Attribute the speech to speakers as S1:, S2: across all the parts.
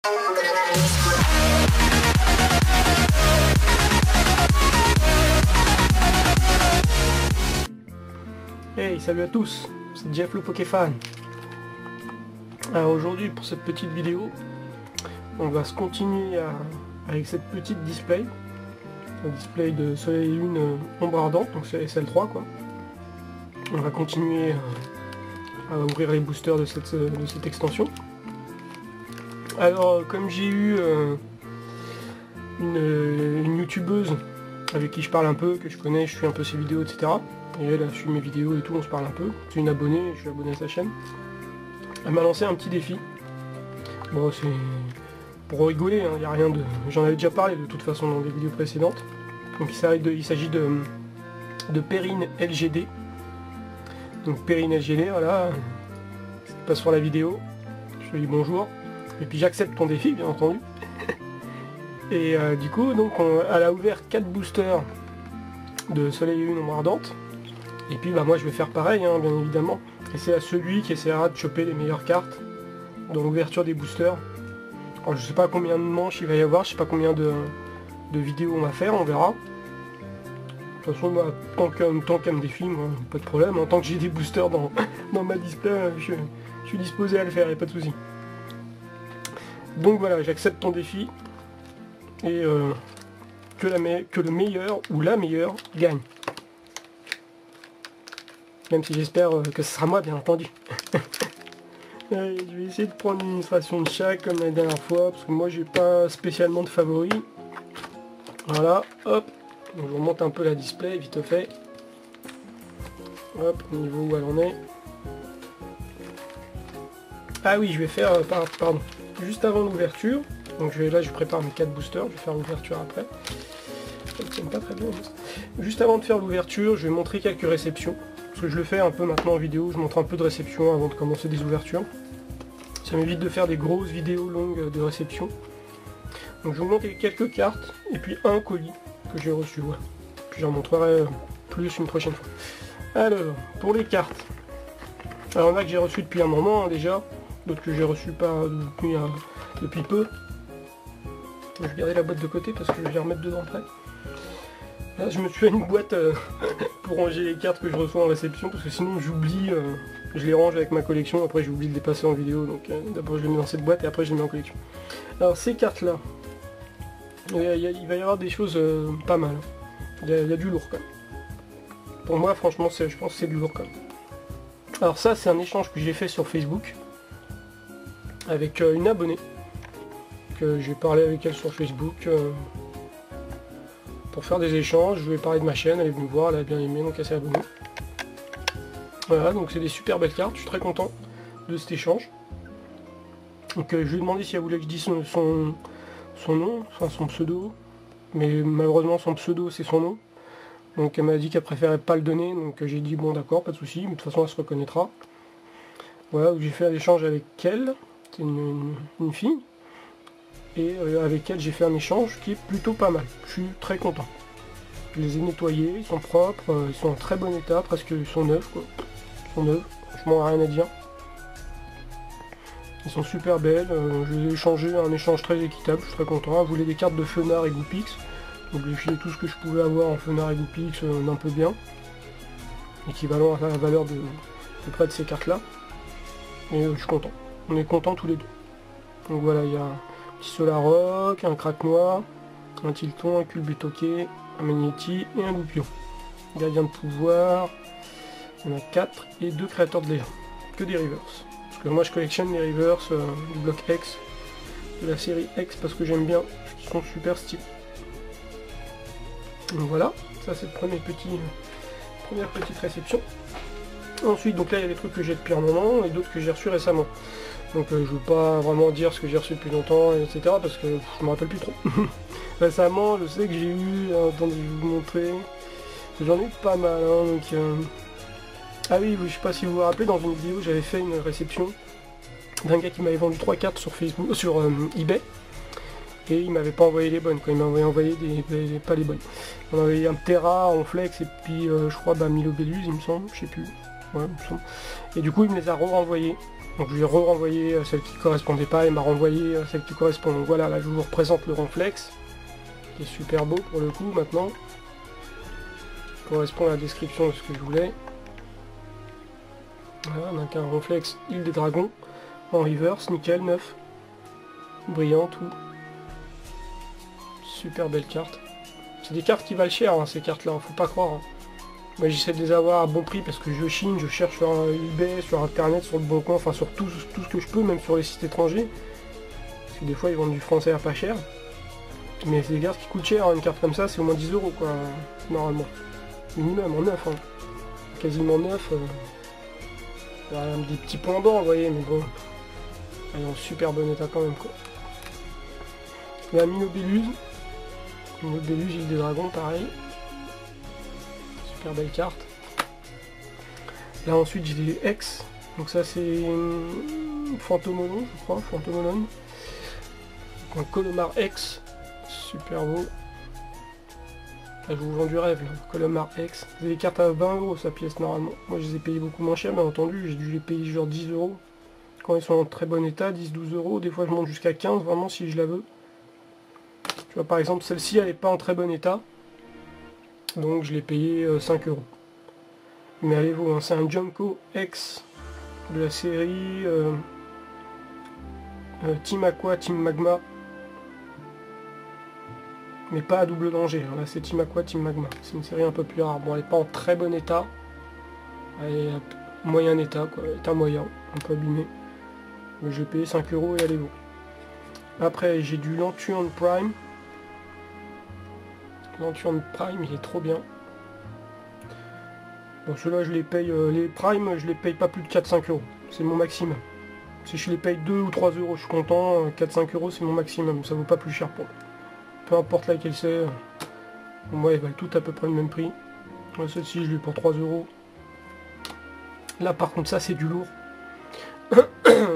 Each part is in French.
S1: Hey, salut à tous, c'est Jeff le Pokéfan. Alors aujourd'hui pour cette petite vidéo, on va se continuer avec cette petite display. Un display de Soleil et Lune ombre ardente, donc c'est SL3 quoi. On va continuer à ouvrir les boosters de cette extension. Alors comme j'ai eu une youtubeuse avec qui je parle un peu, que je connais, je suis un peu ses vidéos, etc. Et elle a suivi mes vidéos et tout, on se parle un peu. C'est une abonnée, je suis abonné à sa chaîne. Elle m'a lancé un petit défi. Bon, c'est pour rigoler, il n'y a rien de... J'en avais déjà parlé de toute façon dans des vidéos précédentes. Donc il s'agit de Perrine LGD. Donc Perrine LGD, voilà. Ça passe sur la vidéo. Je lui dis bonjour. Et puis j'accepte ton défi, bien entendu. Et du coup, donc elle a ouvert 4 boosters de Soleil et Lune ombre ardente. Et puis bah moi je vais faire pareil, hein, bien évidemment. Et c'est à celui qui essaiera de choper les meilleures cartes dans l'ouverture des boosters. Alors je sais pas combien de manches il va y avoir, je sais pas combien de vidéos on va faire, on verra. De toute façon, bah, tant qu'elle me défie, moi, pas de problème. En tant que j'ai des boosters dans ma display, je suis disposé à le faire, y a pas de souci. Donc voilà, j'accepte ton défi. Et que le meilleur ou la meilleure gagne. Même si j'espère que ce sera moi, bien entendu. Allez, je vais essayer de prendre une illustration de chaque comme la dernière fois, parce que moi j'ai pas spécialement de favoris. Voilà, hop. Donc, je remonte un peu la display, vite fait. Hop, au niveau où elle en est. Ah oui, je vais faire, pardon, juste avant l'ouverture. Donc là je prépare mes 4 boosters, je vais faire l'ouverture après. Ça me pas très bien. Juste avant de faire l'ouverture, je vais montrer quelques réceptions. Parce que je le fais un peu maintenant en vidéo, je montre un peu de réception avant de commencer des ouvertures. Ça m'évite de faire des grosses vidéos longues de réception. Donc je vous montre quelques cartes et puis un colis que j'ai reçu. Voilà. Puis j'en montrerai plus une prochaine fois. Alors, pour les cartes. Alors il y en a que j'ai reçu depuis un moment hein, déjà, d'autres que j'ai reçu pas depuis peu. Je vais garder la boîte de côté parce que je vais les remettre dedans après. Là je me suis fait une boîte pour ranger les cartes que je reçois en réception parce que sinon j'oublie, je les range avec ma collection, après j'oublie de les passer en vidéo, donc d'abord je les mets dans cette boîte et après je les mets en collection. Alors ces cartes là, il va y avoir des choses pas mal, il y a du lourd quand même. Pour moi franchement je pense que c'est du lourd quand même. Alors ça c'est un échange que j'ai fait sur Facebook avec une abonnée. J'ai parlé avec elle sur Facebook pour faire des échanges. Je lui ai parlé de ma chaîne, elle est venue voir, elle a bien aimé, donc elle s'est abonnée. Voilà, donc c'est des super belles cartes, je suis très content de cet échange. Donc je lui ai demandé si elle voulait que je dise son nom, enfin son pseudo, mais malheureusement son pseudo c'est son nom. Donc elle m'a dit qu'elle préférait pas le donner, donc j'ai dit bon d'accord, pas de souci, mais de toute façon elle se reconnaîtra. Voilà, j'ai fait un échange avec elle, c'est une fille. Et avec elle j'ai fait un échange qui est plutôt pas mal, je suis très content. Je les ai nettoyés, ils sont propres, ils sont en très bon état, presque ils sont neufs quoi. Ils sont neufs, franchement rien à dire. Ils sont super belles, je les ai échangés, un échange très équitable, je suis très content. Elle voulait des cartes de Fenard et Goupix, donc j'ai filé tout ce que je pouvais avoir en Fenard et Goupix d'un peu bien, équivalent à la valeur de près de ces cartes là. Et je suis content, on est contents tous les deux. Donc voilà, il y a petit Solaroc, un Crack Noir, un Tilton, un Culbutoquet, un Magnéti et un Goupillon. Gardien de pouvoir, il y en a 4 et 2 créateurs de Léa. Que des reverse. Parce que moi je collectionne les reverse du bloc X, de la série X parce que j'aime bien, parce qu'ils sont super stylés. Donc voilà, ça c'est le première petite réception. Ensuite, donc là il y a des trucs que j'ai depuis un moment et d'autres que j'ai reçus récemment. Donc je ne veux pas vraiment dire ce que j'ai reçu depuis longtemps, etc. parce que je me rappelle plus trop. Récemment, je sais que j'ai eu, attendez, je vais vous montrer, j'en ai pas mal. Hein, donc, ah oui, je sais pas si vous vous rappelez, dans une vidéo, j'avais fait une réception d'un gars qui m'avait vendu 3 cartes sur Facebook, sur eBay, et il m'avait pas envoyé les bonnes, quand il m'avait envoyé pas les bonnes. On avait un Terra en flex et puis je crois Milo Bellus, il me semble, je sais plus. Ouais, il me semble. Et du coup, il me les a renvoyés. Donc je lui ai renvoyé celle qui ne correspondait pas, et m'a renvoyé celle qui correspond. Donc voilà, là je vous représente le Ronflex, qui est super beau pour le coup maintenant. Il correspond à la description de ce que je voulais. Voilà, donc un Ronflex Île des Dragons, en reverse, nickel, neuf. Brillant, tout. Super belle carte. C'est des cartes qui valent cher, hein, ces cartes là, faut pas croire. Hein. Moi j'essaie de les avoir à bon prix parce que je chine, je cherche sur eBay, sur internet, sur le bon coin, enfin sur tout ce que je peux, même sur les sites étrangers. Parce que des fois ils vendent du français à pas cher. Mais c'est des cartes qui coûtent cher, hein. Une carte comme ça c'est au moins 10 € quoi, normalement. Minimum en neuf, hein. Quasiment neuf. Voilà, des petits points blancs, vous voyez, mais bon. Elle est en super bon état quand même quoi. La Minobellus. Minobellus, Île des Dragons, pareil. Super belle carte. Là ensuite j'ai des X. Donc ça c'est Phantomolon, je crois, Phantomolon. Un Colomar X. Super beau. Là je vous vends du rêve là. Colomar X. C'est des cartes à 20 € sa pièce normalement. Moi je les ai payées beaucoup moins cher bien entendu. J'ai dû les payer genre 10 €. Quand ils sont en très bon état, 10-12 €. Des fois je monte jusqu'à 15 vraiment si je la veux. Tu vois par exemple celle-ci elle n'est pas en très bon état. Donc je l'ai payé 5 €. Mais allez vous, hein, c'est un Junko X de la série Team Aqua, Team Magma. Mais pas à double danger, hein. Là c'est Team Aqua, Team Magma. C'est une série un peu plus rare. Bon elle n'est pas en très bon état. Elle est à moyen état, quoi. État moyen, un peu abîmé. Mais j'ai payé 5 € et allez vous. Après j'ai du Lanturn Prime. Lanturn Prime, il est trop bien. Bon, ceux-là, je les paye, les Prime, je les paye pas plus de 4-5 €. C'est mon maximum. Si je les paye 2 ou 3 €, je suis content. 4-5 € c'est mon maximum. Ça vaut pas plus cher pour moi. Peu importe laquelle c'est. Moi, elles valent toutes à peu près le même prix. Celle-ci, je l'ai pour 3 €. Là, par contre, ça, c'est du lourd.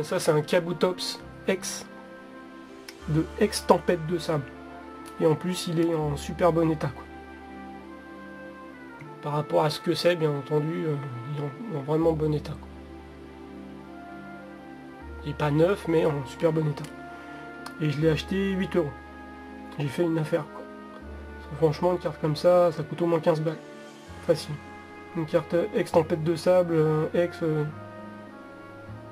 S1: Ça, c'est un Kabutops X de X Tempête de Sable. Et en plus, il est en super bon état, quoi. Par rapport à ce que c'est, bien entendu, il est en vraiment bon état, quoi. Il n'est pas neuf, mais en super bon état. Et je l'ai acheté 8 €. J'ai fait une affaire, quoi. Parce que franchement, une carte comme ça coûte au moins 15 balles. Facile. Une carte Ex Tempête de Sable, Ex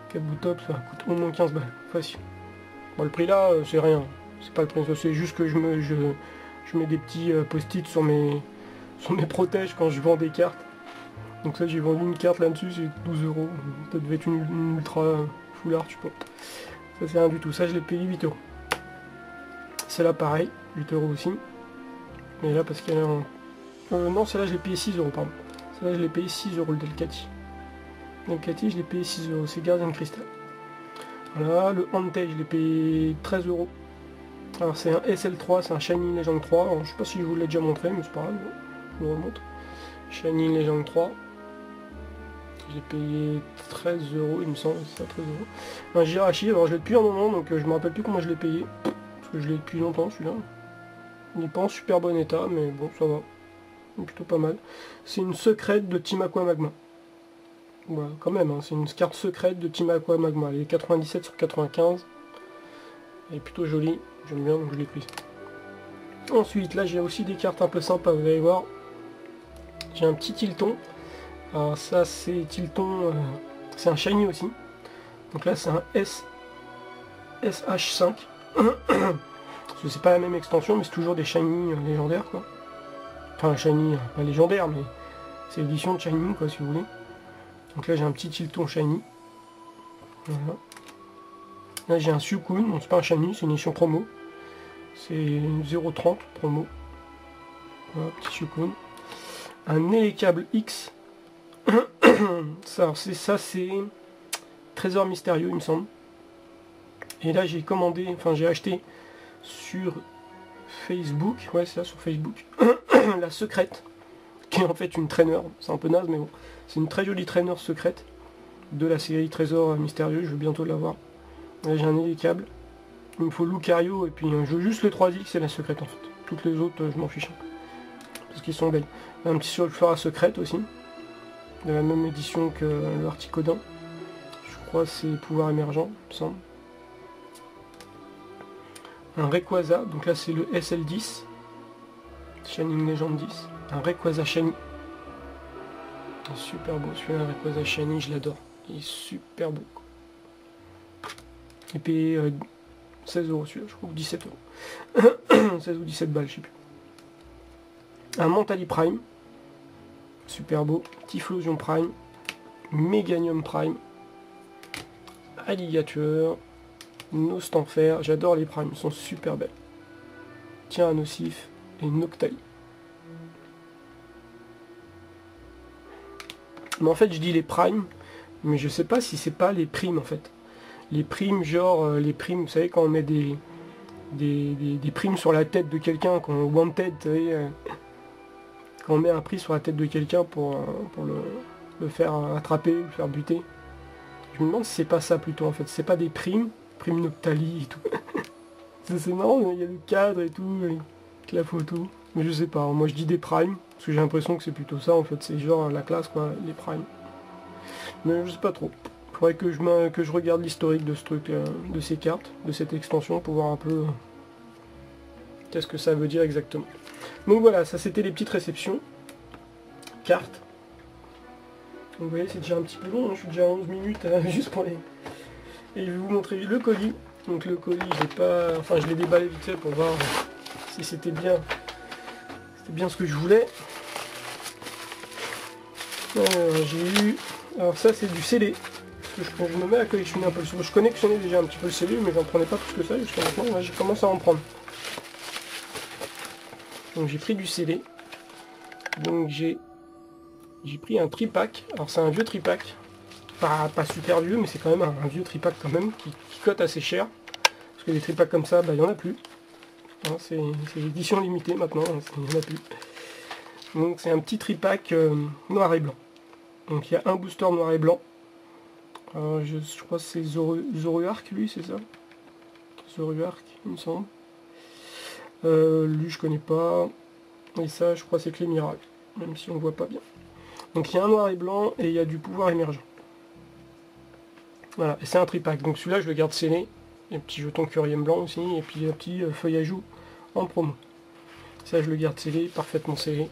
S1: Kabutops, ça coûte au moins 15 balles. Facile. Bon, le prix là, c'est rien. C'est pas le prix, c'est juste que je mets des petits post-it sur mes protèges quand je vends des cartes. Donc ça j'ai vendu une carte là-dessus, c'est 12 €. Ça devait être une ultra full art, je sais pas. Ça c'est rien du tout, ça je l'ai payé 8 €. Celle-là pareil, 8 € aussi. Et là parce qu'elle est en... non, celle-là je l'ai payé 6 €, pardon. Celle-là je l'ai payé 6 € le Delcati. Le Delcati je l'ai payé 6 €, c'est Guardian Crystal. Voilà, le Hantei je l'ai payé 13 €. Alors c'est un SL3, c'est un Shiny Legend 3. Alors, je sais pas si je vous l'ai déjà montré, mais c'est pas grave, je vous remontre. Shiny Legend 3. J'ai payé 13 €, il me semble, c'est ça, 13 €. Un Jirachi, alors je l'ai depuis un moment, donc je me rappelle plus comment je l'ai payé. Parce que je l'ai depuis longtemps celui-là. Il n'est pas en super bon état, mais bon, ça va. Il est plutôt pas mal. C'est une secrète de Team Aqua Magma. Voilà, quand même, hein, c'est une carte secrète de Team Aqua Magma. Elle est 97 sur 95. Elle est plutôt jolie. J'aime bien, donc je l'ai prise. Ensuite, là j'ai aussi des cartes un peu sympas, vous allez voir. J'ai un petit Tilton. Alors ça c'est Tilton, c'est un Shiny aussi. Donc là c'est un SH5. C'est pas la même extension, mais c'est toujours des Shiny légendaires, quoi. Enfin Shiny, pas légendaire, mais c'est l'édition de Shiny, quoi, si vous voulez. Donc là j'ai un petit Tilton Shiny. Voilà. Là j'ai un Suicune, bon c'est pas un Shiny, c'est une édition promo. C'est 0,30 promo. Voilà, petit Suicune. Un Elekable X. Ça c'est Trésor Mystérieux, il me semble. Et là j'ai commandé, enfin j'ai acheté sur Facebook, ouais c'est ça, sur Facebook, la secrète, qui est en fait une traîner. C'est un peu naze, mais bon. C'est une très jolie traîner secrète de la série Trésor Mystérieux, je vais bientôt l'avoir. Là j'ai un Elekable. Il me faut Lucario et puis je veux juste le 3X et la secrète en fait. Toutes les autres je m'en fiche. Parce qu'ils sont belles. Un petit Sulfura secrète aussi. De la même édition que le Articodin. Je crois que c'est pouvoir émergent, il me semble. Un Rayquaza, donc là c'est le SL10. Shining Legend 10. Un Rayquaza Shiny. Super beau, celui-là, un Rayquaza Shiny, je l'adore. Il est super beau. Et puis 16 euros celui-là, je crois, ou 17 euros. 16 ou 17 balles, je sais plus. Un Mentali Prime. Super beau. Typhlosion Prime. Méganium Prime. Alligator. Nostanfer. J'adore les primes, ils sont super belles. Tiens, un Nocif et Noctali. Mais en fait, je dis les primes, mais je sais pas si c'est pas les primes en fait. Les primes, genre les primes, vous savez, quand on met des primes sur la tête de quelqu'un, quand on wanted, vous savez, quand on met un prix sur la tête de quelqu'un pour le faire attraper, le faire buter. Je me demande si c'est pas ça plutôt en fait. C'est pas des primes Noctali et tout. C'est marrant, il y a le cadre et tout, avec la photo. Mais je sais pas, moi je dis des primes, parce que j'ai l'impression que c'est plutôt ça en fait, c'est genre la classe quoi, les primes. Mais je sais pas trop. Faudrait que je regarde l'historique de ce truc, de ces cartes, de cette extension, pour voir un peu qu'est-ce que ça veut dire exactement. Donc voilà, ça c'était les petites réceptions. Cartes. Donc vous voyez, c'est déjà un petit peu long, hein, je suis déjà à 11 minutes juste pour les... Et je vais vous montrer le colis. Donc le colis, je l'ai pas... Enfin, je l'ai déballé vite fait pour voir si c'était bien ce que je voulais. J'ai eu... Alors ça, c'est du scellé. Je me mets à collectionner un peu. Je collectionnais déjà un petit peu le scellé, mais j'en prenais pas plus que ça jusqu'à maintenant. Là, j'ai commencé à en prendre. Donc j'ai pris du scellé. Donc j'ai pris un tripack. Alors c'est un vieux tripack. Pas super vieux, mais c'est quand même un vieux tripack quand même, qui cote assez cher. Parce que des tripacks comme ça, bah, il n'y en a plus. Hein, c'est édition limitée maintenant, il n'y en a plus. Donc c'est un petit tripack noir et blanc. Donc il y a un booster noir et blanc. Je crois que c'est Zoruark, lui, c'est ça? Zoruark, il me semble. Lui, je connais pas. Et ça, je crois que c'est Clé Miracle, même si on voit pas bien. Donc il y a un noir et blanc, et il y a du pouvoir émergent. Voilà, et c'est un tripack. Donc celui-là, je le garde scellé. Il y a un petit jeton Curium blanc aussi, et puis un petit feuille à joue en promo. Ça, je le garde scellé, parfaitement scellé.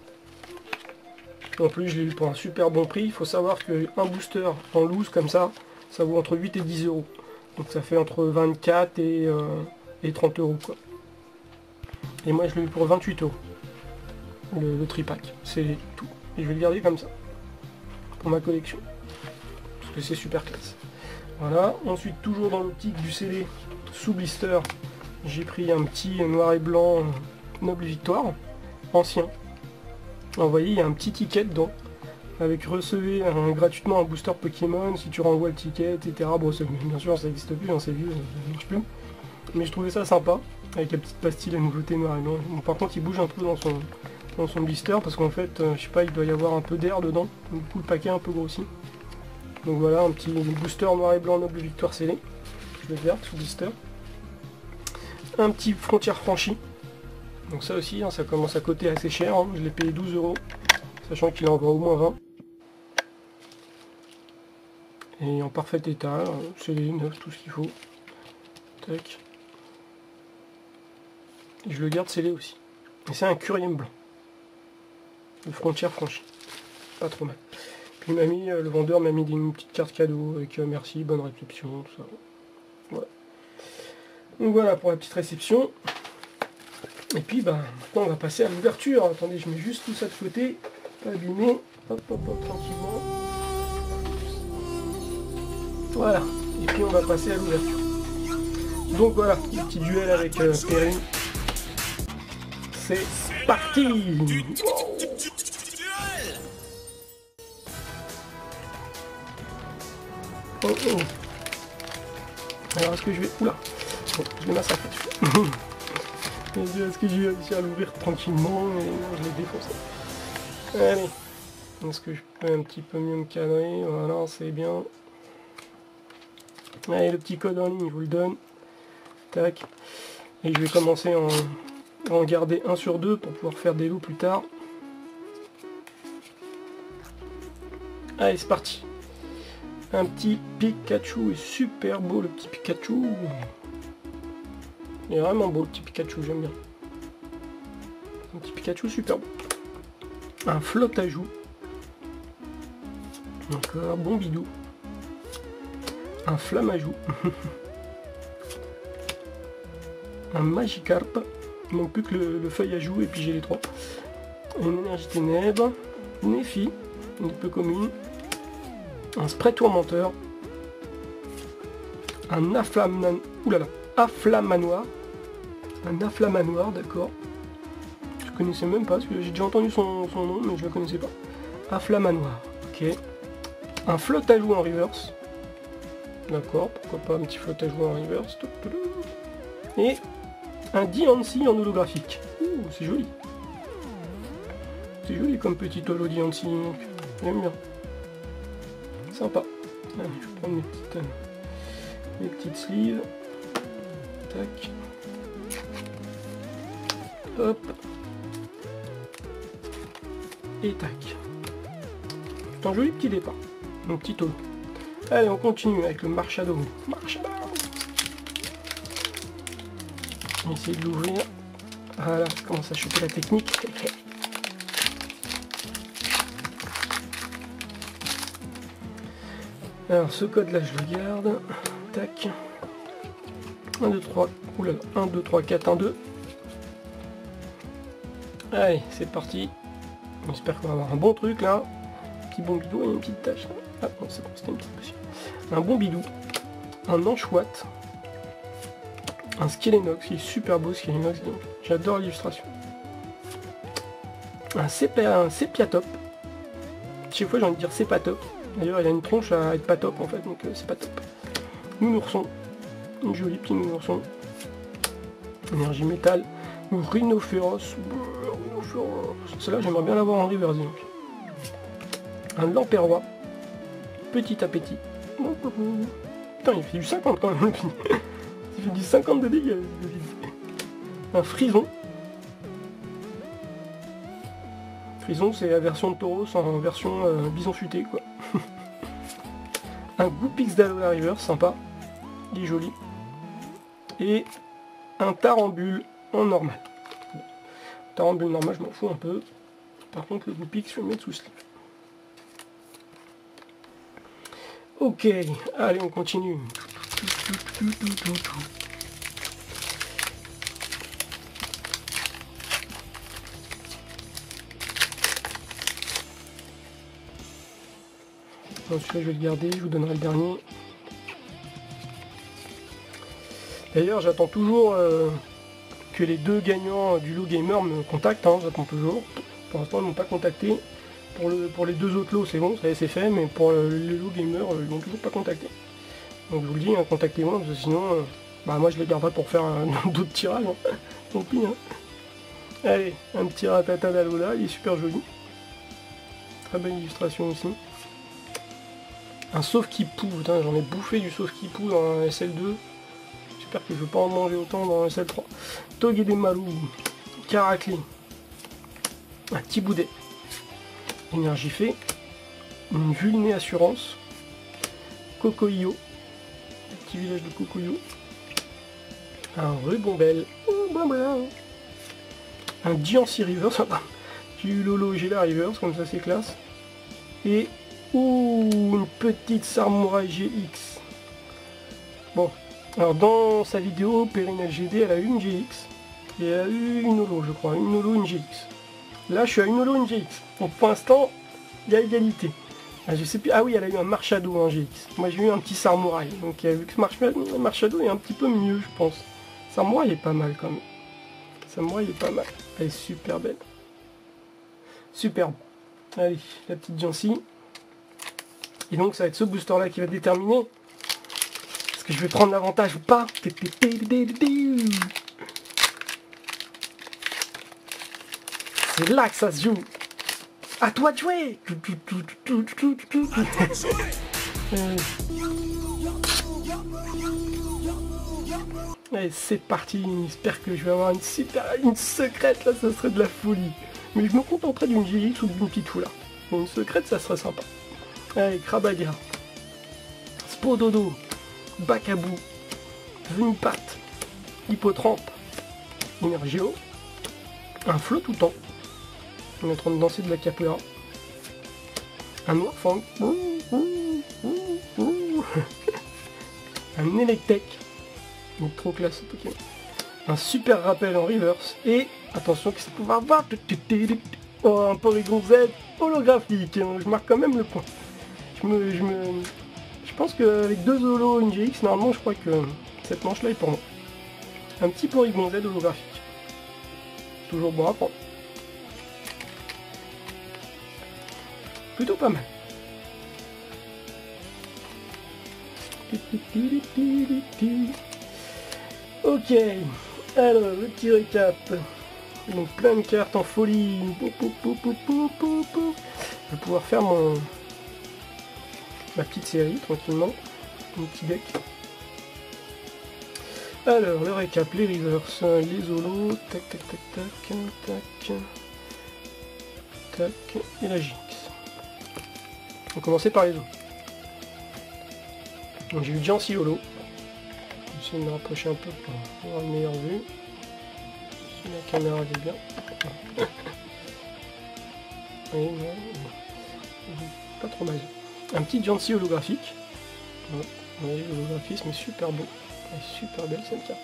S1: En plus, je l'ai eu pour un super bon prix. Il faut savoir qu'un booster en loose comme ça, ça vaut entre 8 et 10 euros. Donc ça fait entre 24 et 30 euros, quoi. Et moi, je l'ai eu pour 28 euros. Le tripack, c'est tout. Et je vais le garder comme ça, pour ma collection. Parce que c'est super classe. Voilà, ensuite toujours dans l'optique du scellé sous blister, j'ai pris un petit noir et blanc Noble Victoire, ancien. Alors, vous voyez, il y a un petit ticket dedans, avec recevez gratuitement un booster Pokémon si tu renvoies le ticket, etc. Bon, bien sûr ça n'existe plus, hein, c'est vieux, ça ne marche plus. Mais je trouvais ça sympa, avec la petite pastille, la nouveauté noir et blanc. Bon, par contre il bouge un peu dans son blister, parce qu'en fait, je sais pas, il doit y avoir un peu d'air dedans, du coup le paquet est un peu grossi. Donc voilà, un petit booster noir et blanc Noble Victoire scellé. Je le garde sous blister. Un petit frontière franchie. Donc ça aussi, hein, ça commence à coter assez cher. Hein. Je l'ai payé 12 euros, sachant qu'il est encore au moins 20. Et en parfait état, scellé, neuf, tout ce qu'il faut. Tac. Et je le garde scellé aussi. Et c'est un Curium blanc. De frontière franchie. Pas trop mal. Puis le vendeur m'a mis une petite carte cadeau avec merci, bonne réception, tout ça. Voilà. Donc voilà pour la petite réception. Et puis bah, maintenant on va passer à l'ouverture. Attendez, je mets juste tout ça de côté, pas abîmé. Hop, hop, hop, tranquillement. Voilà. Et puis on va passer à l'ouverture. Donc voilà, le petit duel avec Perrine. C'est parti. Wow. Oh oh. Alors est-ce que je vais... Oula. Bon, je l'ai massacré. Est-ce que je vais réussir à l'ouvrir tranquillement? Et non, je l'ai défoncé. Allez. Est-ce que je peux un petit peu mieux me cadrer? Voilà, c'est bien. Allez, le petit code en ligne, je vous le donne. Tac. Et je vais commencer à en garder un sur deux pour pouvoir faire des lots plus tard. Allez, c'est parti. Un petit Pikachu, est super beau le petit Pikachu. Il est vraiment beau le petit Pikachu, j'aime bien. Un petit Pikachu super beau. Un flotte à joues. Encore, bon bidou. Un flamme à joues. Un Magikarp. Il manque plus que le feuille à joues et puis j'ai les trois. Une énergie ténèbres. Une Effie, une peu commune. Un spray tourmenteur. Un afflamanoir. Un afflamanoir, d'accord. Je connaissais même pas, parce que j'ai déjà entendu son nom, mais je le connaissais pas. Afflamanoir, ok. Un flotte à joues en reverse. D'accord, pourquoi pas un petit flotte à joues en reverse. Et un Diancie en holographique. Ouh, c'est joli. C'est joli comme petit holo Diancie, donc j'aime bien. Sympa. Allez, je vais prendre mes petites sleeves. Tac. Hop. Et tac. C'est un joli petit départ. Mon petit holo. Allez, on continue avec le Marshado. Marshado. On va essayer de l'ouvrir. Voilà, je commence à choper la technique. Alors ce code là je le garde. Tac. 1, 2, 3. Oulala. 1, 2, 3, 4, 1, 2. Allez, c'est parti. J'espère qu'on va avoir un bon truc là. Petit bon bidou et une petite tâche. Ah non, c'est bon, c'était une petite potion. Un bon bidou. Un Anchouette. Un Skelenox, qui est super beau Skelenox. J'adore l'illustration. Un Sépiatop. Chaque fois j'ai envie de dire c'est pas top. D'ailleurs il a une tronche à être pas top en fait, donc c'est pas top. Nounourson. Un joli petit nounourson. Énergie métal. Rhinophéros. Celle-là j'aimerais bien l'avoir en reverse donc. Un Lamperrois. Petit appétit. Putain il fait du 50 quand même. Il fait du 50 de dégâts. Un Frison. Frison c'est la version de Tauros en version bison futé quoi. Un Goupix d'Alola River, sympa. Il est joli. Et un Tarambule en normal. Tarambule normal, je m'en fous un peu. Par contre le Goupix je vais le mettre sous slip. Ok, allez on continue. Celui-là je vais le garder, je vous donnerai le dernier. D'ailleurs j'attends toujours que les deux gagnants du lot gamer me contactent, hein, j'attends toujours. Pour l'instant ils ne m'ont pas contacté. Pour les deux autres lots c'est bon, ça c'est fait, mais pour le lot gamer ils ne m'ont toujours pas contacté. Donc je vous le dis, hein, contactez-moi, parce que sinon moi je les garderai pour faire d'autres tirages. Hein. Tant pis. Hein. Allez, un petit Rattata d'Alola, il est super joli. Très belle illustration aussi. Un Sauf-qui-Pou, putain j'en ai bouffé du Sauf-qui-Pou dans SL2. J'espère que je ne vais pas en manger autant dans SL3. Togedemaru, Caracle, un petit boudet, Énergifée, une Vulné Assurance, Cocoyo, petit village de Cocoyo, un Rebombelle, un Diancie River, ça va, du Lolo Gela River, comme ça c'est classe, et une petite Samouraï GX. Bon, alors dans sa vidéo, Perrine LGD, elle a eu une GX, et elle a eu une Holo, je crois, une Holo, une GX. Là, je suis à une Holo, une GX. Donc pour l'instant, il y a égalité. Ah, je sais plus. Ah oui, elle a eu un Marshado en GX. Moi, j'ai eu un petit Samouraï. Donc vu que Marshado est un petit peu mieux, je pense. Samouraï est pas mal quand même. Samouraï est pas mal. Elle est super belle. Superbe. Allez, la petite Diancie. Et donc ça va être ce booster là qui va déterminer est-ce que je vais prendre l'avantage ou pas. C'est là que ça se joue. À toi de jouer. Allez, c'est parti. J'espère que je vais avoir une secrète là, ça serait de la folie. Mais je me contenterai d'une GX ou d'une petite foulard. Mais une secrète ça serait sympa. Allez, Crabaga. Pododo, Bacabou, Venipat, Hippotrampe, Énergéo, un Flottoutan, on est en train de danser de la capoeira, un Noirfang, un Electek, donc trop classe ce Pokémon, un super rappel en reverse, et attention qu'est-ce qu'on va avoir, oh, un Porygon Z holographique, je marque quand même le point. Je pense qu'avec 2 Holo une GX, normalement je crois que cette manche là est pour moi. Un petit Porygon Z holographique. Toujours bon à prendre. Plutôt pas mal. Ok, alors le petit récap. Donc plein de cartes en folie. Je vais pouvoir faire ma petite série tranquillement. Mon petit deck. Alors le récap, les reverse, les holos, tac tac tac tac tac tac et la GX. On va commencer par les holos. Donc j'ai eu Jancy holo. Je vais essayer de me rapprocher un peu pour avoir une meilleure vue. Si la caméra est bien. Oui, non, pas trop mal. Un petit Jancy holographique. Vous voyez, l'holographisme est super beau. Elle est super belle cette carte.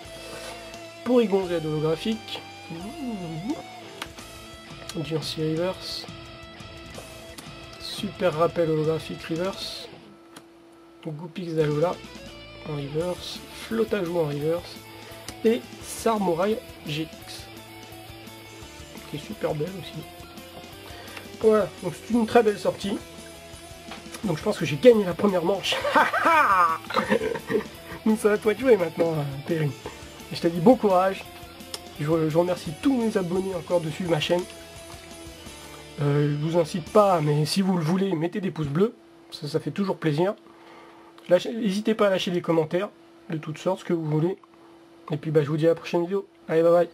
S1: Porygon Z holographique. Jancy reverse. Super rappel holographique reverse. Goupix d'Alola en reverse. Flottajou en reverse. Et Sarmorail GX. Qui est super belle aussi. Voilà, donc c'est une très belle sortie. Donc je pense que j'ai gagné la première manche. Donc ça va toi de jouer maintenant, Perry. Et je te dis bon courage. Je remercie tous mes abonnés encore de suivre ma chaîne. Je vous incite pas, mais si vous le voulez, mettez des pouces bleus. Ça fait toujours plaisir. N'hésitez pas à lâcher des commentaires de toutes sortes, ce que vous voulez. Et puis bah, je vous dis à la prochaine vidéo. Allez, bye bye.